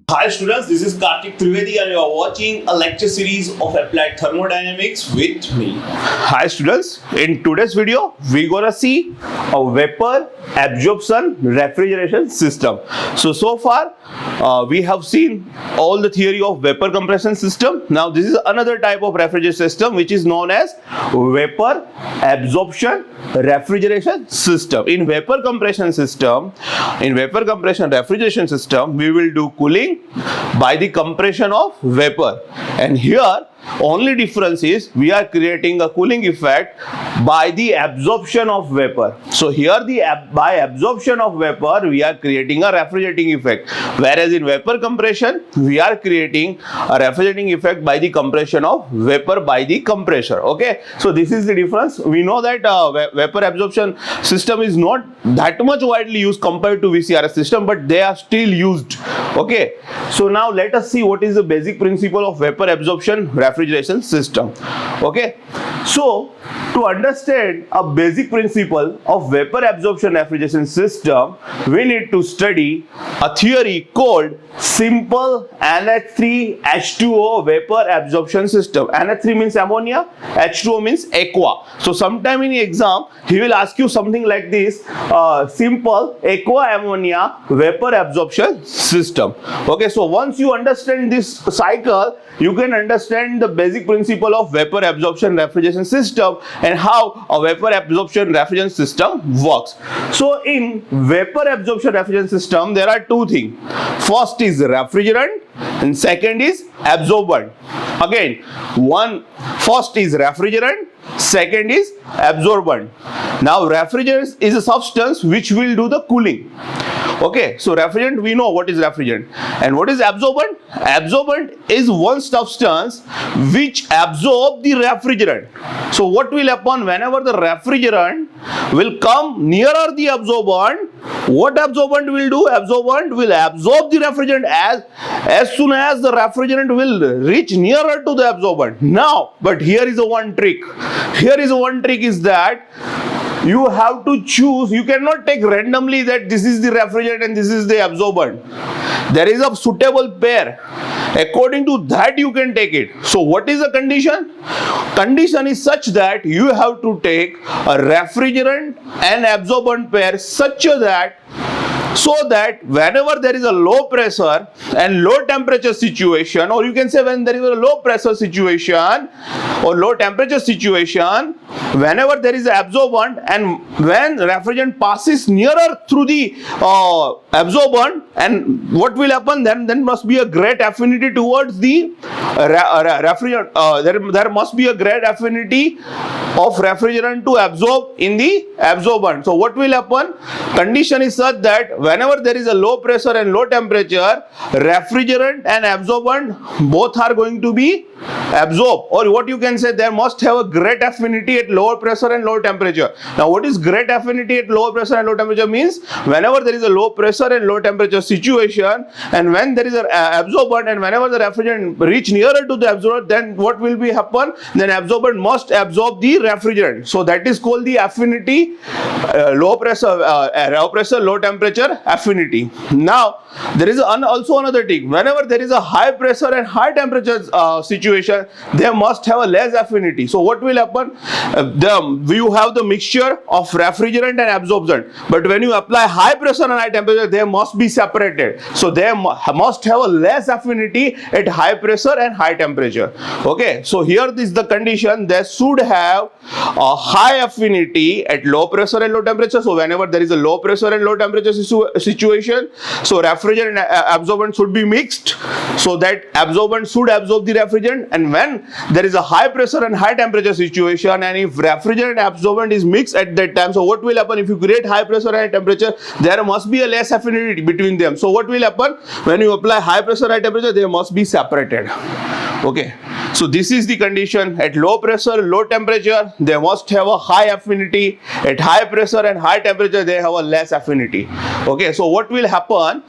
Hi students, this is Kartik Trivedi and you are watching a lecture series of Applied Thermodynamics with me. Hi students, in today's video we're gonna see a vapor absorption refrigeration system. So far we have seen all the theory of vapor compression system. Now this is another type of refrigeration system which is known as vapor absorption refrigeration system. In vapor compression refrigeration system, we will do cooling by the compression of vapor, and here only difference is we are creating a cooling effect by the absorption of vapor. So here by absorption of vapor we are creating a refrigerating effect, whereas in vapor compression we are creating a refrigerating effect by the compression of vapor by the compressor. Okay, so this is the difference. We know that vapor absorption system is not that much widely used compared to VCRS system, but they are still used. Okay, so now let us see what is the basic principle of vapor absorption refrigeration system. Okay, so to understand a basic principle of vapor absorption refrigeration system, we need to study a theory called simple NH3H2O vapor absorption system. NH3 means ammonia, H2O means aqua. So sometime in the exam he will ask you something like this, simple aqua ammonia vapor absorption system. Okay, so once you understand this cycle, you can understand the basic principle of vapor absorption refrigeration system and how a vapor absorption refrigeration system works. So in vapor absorption refrigeration system there are two things. First is refrigerant and second is absorbent. Again, first is refrigerant, second is absorbent. Now refrigerant is a substance which will do the cooling. Okay, so refrigerant, we know what is refrigerant. And what is absorbent? Absorbent is one substance which absorb the refrigerant. So what will happen whenever the refrigerant will come nearer the absorbent? What absorbent will do? Absorbent will absorb the refrigerant as soon as the refrigerant will reach nearer to the absorbent. Now, but here is a one trick. Is that you have to choose. You cannot take randomly that this is the refrigerant and this is the absorbent. There is a suitable pair. According to that you can take it. So what is the condition? Condition is such that you have to take a refrigerant and absorbent pair so that whenever there is a low pressure and low temperature situation, or you can say when there is a low pressure situation or low temperature situation, whenever there is an absorbent and when refrigerant passes nearer through the absorbent, and what will happen then must be a great affinity towards the refrigerant. There must be a great affinity of refrigerant to absorb in the absorbent. So what will happen? Condition is such that whenever there is a low pressure and low temperature, refrigerant and absorbent both are going to be absorbed, or what you can say, they must have a great affinity at lower pressure and low temperature. Now what is great affinity at lower pressure and low temperature means? Whenever there is a low pressure and low temperature situation and when there is an absorbent and whenever the refrigerant reach nearer to the absorbent, then what will be happen? Then absorbent must absorb the refrigerant. So that is called the affinity, low pressure, low temperature affinity. Now there is also another thing. Whenever there is a high pressure and high temperature situation, they must have a less affinity. So what will happen? You have the mixture of refrigerant and absorbent, but when you apply high pressure and high temperature, they must be separated. So they must have a less affinity at high pressure and high temperature. Okay, so here is the condition. They should have a high affinity at low pressure and low temperature. So whenever there is a low pressure and low temperature situation, so refrigerant and absorbent should be mixed, so that absorbent should absorb the refrigerant. And when there is a high pressure and high temperature situation, and if refrigerant and absorbent is mixed at that time, so what will happen? If you create high pressure and high temperature, there must be a less affinity between them. So what will happen? When you apply high pressure, high temperature, they must be separated. Okay, so this is the condition. At low pressure, low temperature, they must have a high affinity. At high pressure and high temperature, they have a less affinity. Okay, so what will happen?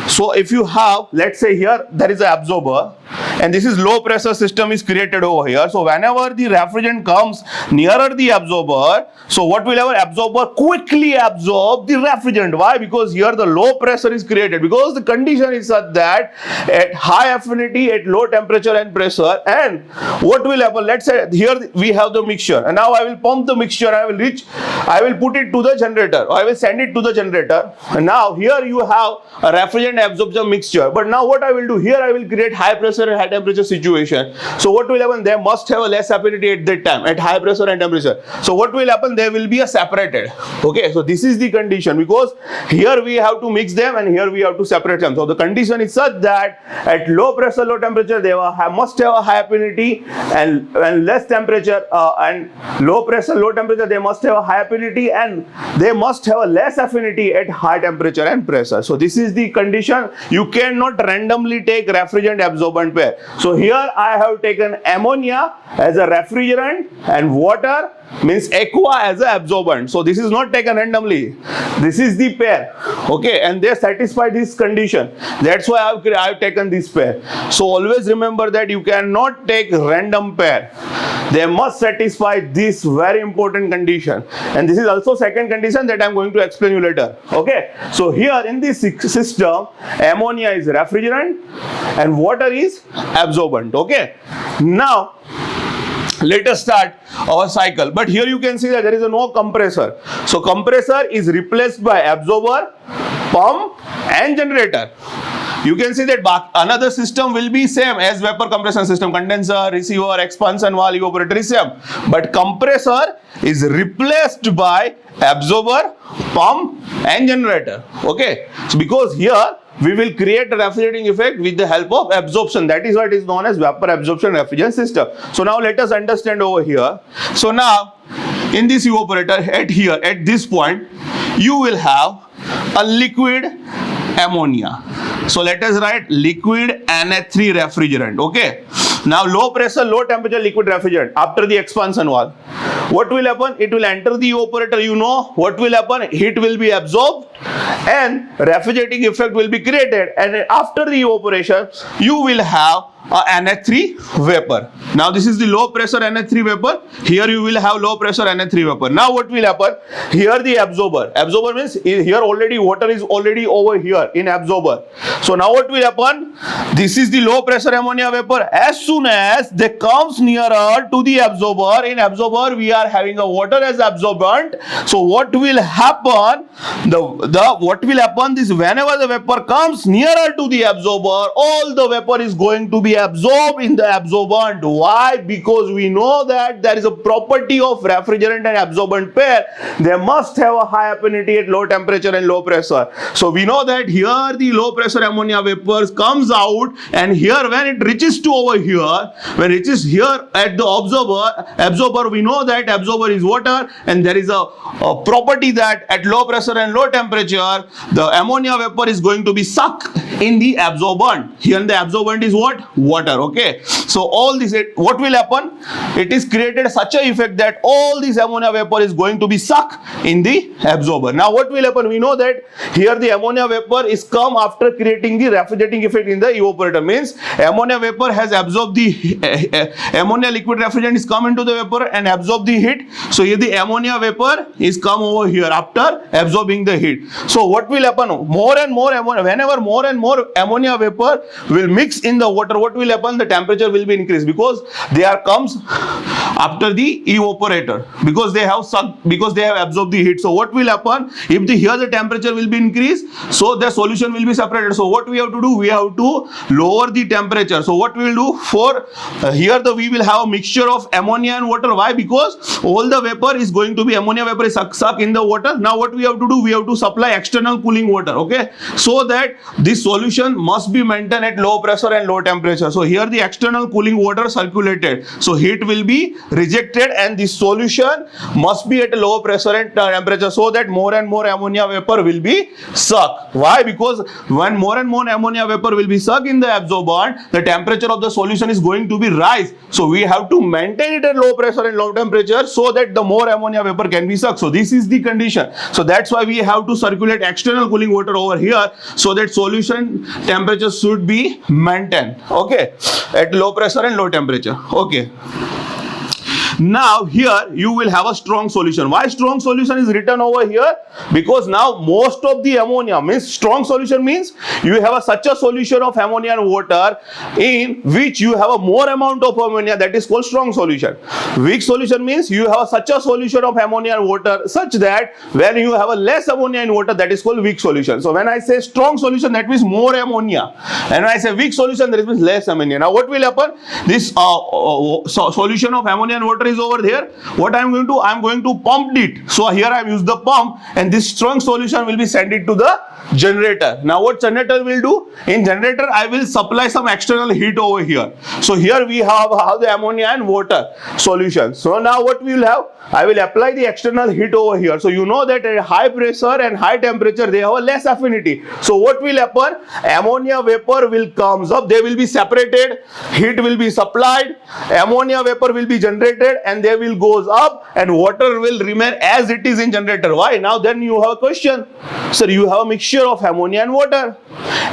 So if you have, let's say here there is an absorber and this is low pressure system is created over here. So whenever the refrigerant comes nearer the absorber, so what will happen? Absorber quickly absorb the refrigerant. Why? Because here the low pressure is created, because the condition is such that at high affinity, at low temperature and pressure, and what will happen? Let's say here we have the mixture, and now I will pump the mixture, I will put it to the generator, or I will send it to the generator, and now here you have a refrigerant absorption mixture. But now what I will do here, I will create high pressure and high temperature situation. So what will happen? They must have a less affinity at that time at high pressure and temperature. So what will happen? They will be separated. Okay, so this is the condition, because here we have to mix them and here we have to separate them. So the condition is such that at low pressure, low temperature, they must have a high affinity, and less temperature and low pressure, low temperature, they must have a high affinity, and they must have a less affinity at high temperature and pressure. So this is the condition. You cannot randomly take refrigerant absorbent pair. So here I have taken ammonia as a refrigerant and water means aqua as a absorbent. So this is not taken randomly. This is the pair. Okay, and they satisfy this condition. That's why I have taken this pair. So always remember that you cannot take random pair. They must satisfy this very important condition. And this is also second condition that I am going to explain you later. Okay, so here in this system, ammonia is refrigerant and water is absorbent. Okay, now let us start our cycle. But here you can see that there is no compressor. So compressor is replaced by absorber, pump and generator. You can see that another system will be same as vapor compression system. Condenser, receiver, expansion valve, evaporator is same. But compressor is replaced by absorber, pump and generator. Okay, so because here we will create a refrigerating effect with the help of absorption. That is what is known as vapor absorption refrigerant system. So now let us understand over here. So now in this evaporator at this point, you will have a liquid ammonia. So let us write liquid NH3 refrigerant. Okay. Now low pressure, low temperature liquid refrigerant after the expansion valve. What will happen? It will enter the evaporator. You know what will happen? Heat will be absorbed and refrigerating effect will be created. And after the evaporation, you will have a NH3 vapor. Now this is the low pressure NH3 vapor. Here you will have low pressure NH3 vapor. Now what will happen? Here the absorber. Absorber means here already water is already over here in absorber. So now what will happen? This is the low pressure ammonia vapor. As soon as they comes nearer to the absorber, in absorber we are having a water as absorbent. So what will happen? What will happen is whenever the vapor comes nearer to the absorber, all the vapor is going to be absorbed in the absorbent. Why? Because we know that there is a property of refrigerant and absorbent pair. They must have a high affinity at low temperature and low pressure. So we know that here the low pressure ammonia vapors comes out, and here when it reaches to over here, when it reaches here at the absorber, we know that absorber is water, and there is a property that at low pressure and low temperature, the ammonia vapor is going to be sucked in the absorbent. Here the absorbent is what? Water. Okay, so all this, what will happen? It is created such a effect that all this ammonia vapor is going to be sucked in the absorber. Now what will happen? We know that here the ammonia vapor is come after creating the refrigerating effect in the evaporator. Means ammonia vapor has absorbed the ammonia liquid refrigerant is come into the vapor and absorb the heat. So here the ammonia vapor is come over here after absorbing the heat. So what will happen? More and more ammonia, whenever more and more ammonia vapor will mix in the water, what will happen? The temperature will be increased, because they are comes after the evaporator, because they have absorbed the heat. So what will happen? If here the temperature will be increased, so the solution will be separated. So what we have to do? We have to lower the temperature. So what we will do? For here we will have a mixture of ammonia and water. Why? Because all the vapor is going to be ammonia vapor is sucked in the water. Now what we have to do? We have to supply external cooling water. Okay, so that this solution must be maintained at low pressure and low temperature. So here the external cooling water circulated, so heat will be rejected and the solution must be at a low pressure and temperature, so that more and more ammonia vapor will be sucked. Why? Because when more and more ammonia vapor will be sucked in the absorbent, the temperature of the solution is going to be rise. So we have to maintain it at low pressure and low temperature so that the more ammonia vapor can be sucked. So this is the condition. So that's why we have to circulate external cooling water over here, so that solution temperature should be maintained, okay, at low pressure and low temperature. Okay. Now here you will have a strong solution. Why strong solution is written over here? Because now most of the ammonia, means strong solution means you have such a solution of ammonia and water in which you have a more amount of ammonia, that is called strong solution. Weak solution means you have such a solution of ammonia and water such that when you have a less ammonia in water, that is called weak solution. So when I say strong solution, that means more ammonia, and when I say weak solution, that means less ammonia. Now what will happen? This solution of ammonia and water is over there. What I am going to, I am going to pump it. So here I have used the pump, and this strong solution will be sent it to the generator. Now what generator will do? In generator I will supply some external heat over here. So here we have the ammonia and water solution. So now what we will have? I will apply the external heat over here. So you know that at high pressure and high temperature they have a less affinity. So what will happen? Ammonia vapor will comes up, they will be separated, heat will be supplied, ammonia vapor will be generated, and they will goes up, and water will remain as it is in generator. Why? Now then you have a question. Sir, you have a mixture of ammonia and water,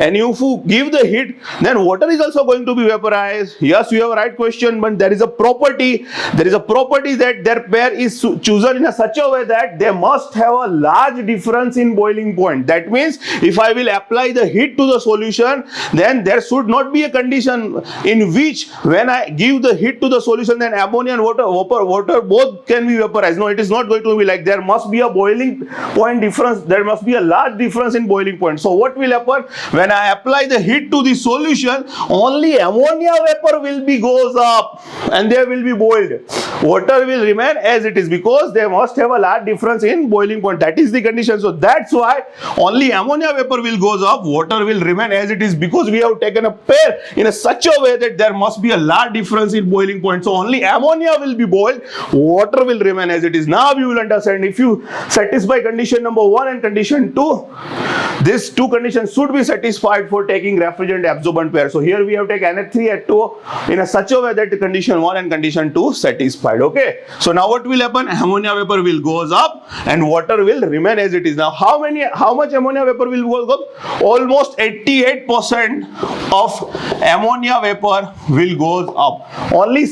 and if you give the heat, then water is also going to be vaporized. Yes, you have a right question, but there is a property. There is a property that their pair is chosen in such a way that they must have a large difference in boiling point. That means if I will apply the heat to the solution, then there should not be a condition in which when I give the heat to the solution, then ammonia and water both can be vaporized. No, it is not going to be like. There must be a boiling point difference. There must be a large difference in boiling point. So what will happen? When I apply the heat to the solution, only ammonia vapor will be goes up and they will be boiled. Water will remain as it is, because they must have a large difference in boiling point. That is the condition. So that's why only ammonia vapor will goes up, water will remain as it is, because we have taken a pair in such a way that there must be a large difference in boiling point. So only ammonia will be boiled, water will remain as it is. Now you will understand, if you satisfy condition number 1 and condition 2, these two conditions should be satisfied for taking refrigerant absorbent pair. So here we have taken NH3 in such a way that the condition 1 and condition 2 satisfied. Okay. So now what will happen? Ammonia vapor will goes up and water will remain as it is. Now how much ammonia vapor will go up? Almost 88% of ammonia vapor will goes up. Only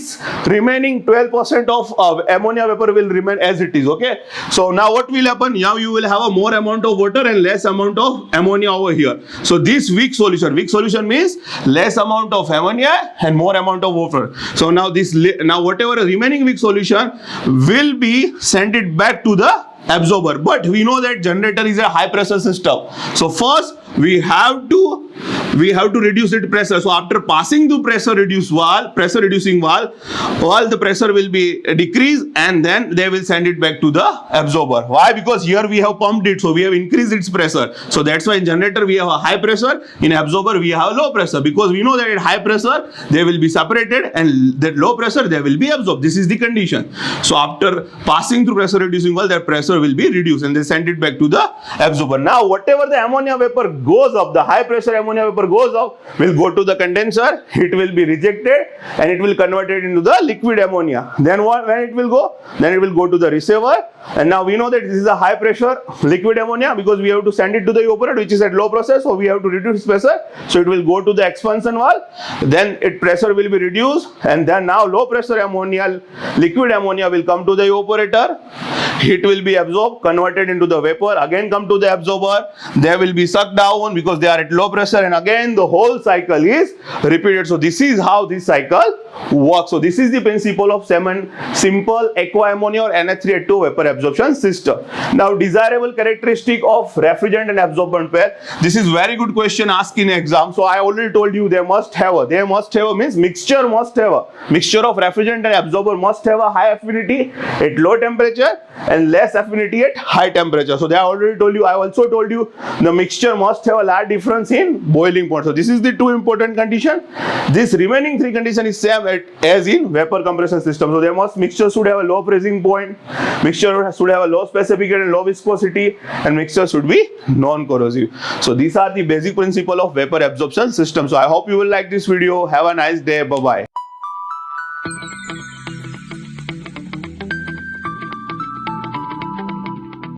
remaining 12% of ammonia vapor will remain as it is. Okay. So now what will happen? Now you will have a more amount of water and less amount of ammonia over here. So this weak solution means less amount of ammonia and more amount of water. So now whatever remaining weak solution will be sent it back to the absorber. But we know that generator is a high pressure system. So first we have to reduce its pressure. So after passing the pressure reducing valve, the pressure will be decreased, and then they will send it back to the absorber. Why? Because here we have pumped it, so we have increased its pressure. So that's why in generator we have a high pressure, in absorber we have low pressure, because we know that at high pressure they will be separated, and at low pressure they will be absorbed. This is the condition. So after passing through pressure reducing valve, their pressure will be reduced and they send it back to the absorber. Now whatever the ammonia vapor goes up, the high pressure ammonia vapor goes up, will go to the condenser, it will be rejected and it will convert it into the liquid ammonia. Then when it will go? Then it will go to the receiver, and now we know that this is a high pressure liquid ammonia, because we have to send it to the evaporator which is at low pressure, so we have to reduce pressure. So it will go to the expansion valve, then its pressure will be reduced, and then now low pressure ammonia, liquid ammonia will come to the evaporator, heat will be absorbed, converted into the vapor, again come to the absorber, they will be sucked down because they are at low pressure, and again the whole cycle is repeated. So this is how this cycle works. So this is the principle of simple aqua ammonia or NH3 vapor absorption system. Now desirable characteristic of refrigerant and absorbent pair. This is very good question asked in exam. So I already told you they must have means mixture of refrigerant and absorber must have a high affinity at low temperature, and less affinity at high temperature. So they I already told you. I also told you the mixture must have a large difference in boiling point. So this is the two important condition. This remaining three condition is same as in vapor compression system. So there must mixture should have a low freezing point, mixture should have a low specific and low viscosity, and mixture should be non-corrosive. So these are the basic principle of vapor absorption system. So I hope you will like this video. Have a nice day. Bye bye.